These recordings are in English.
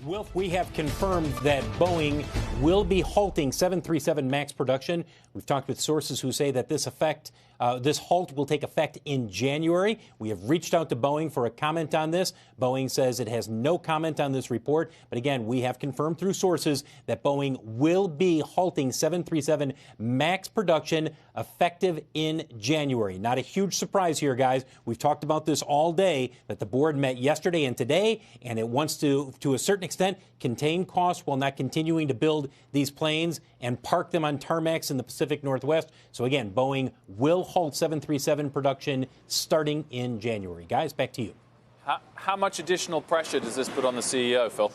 Wilf, we have confirmed that Boeing will be halting 737 MAX production. We've talked with sources who say that this halt will take effect in January. We have reached out to Boeing for a comment on this. Boeing says it has no comment on this report. But again, we have confirmed through sources that Boeing will be halting 737 MAX production effective in January. Not a huge surprise here, guys. We've talked about this all day, that the board met yesterday and today, and it wants to a certain extent, contain costs while not continuing to build these planes and park them on tarmacs in the Pacific Northwest. So again, Boeing will halt 737 production starting in January. Guys, back to you. How much additional pressure does this put on the CEO, Phil?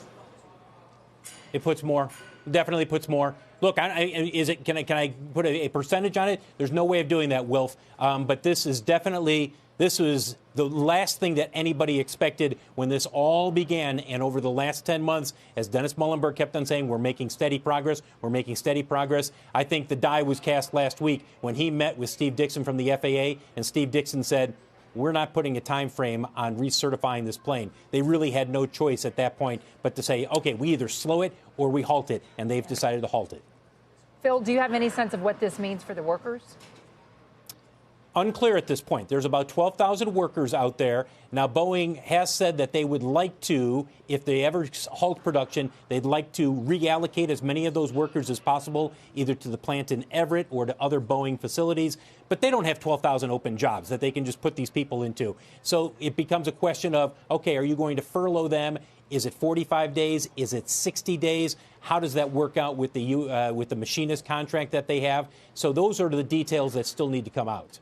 It puts more. Definitely puts more. Look, can I put a percentage on it? There's no way of doing that, Wilf. But this was the last thing that anybody expected when this all began. And over the last 10 months, as Dennis Muilenburg kept on saying, we're making steady progress. We're making steady progress. I think the die was cast last week when he met with Steve Dickson from the FAA. And Steve Dickson said, we're not putting a time frame on recertifying this plane. They really had no choice at that point but to say, OK, we either slow it or we halt it. And they've decided to halt it. Phil, do you have any sense of what this means for the workers? Unclear at this point. There's about 12,000 workers out there. Now, Boeing has said that they would like to, if they ever halt production, they'd like to reallocate as many of those workers as possible, either to the plant in Everett or to other Boeing facilities. But they don't have 12,000 open jobs that they can just put these people into. So it becomes a question of, OK, are you going to furlough them? Is it 45 days? Is it 60 days? How does that work out with the machinist contract that they have? So those are the details that still need to come out.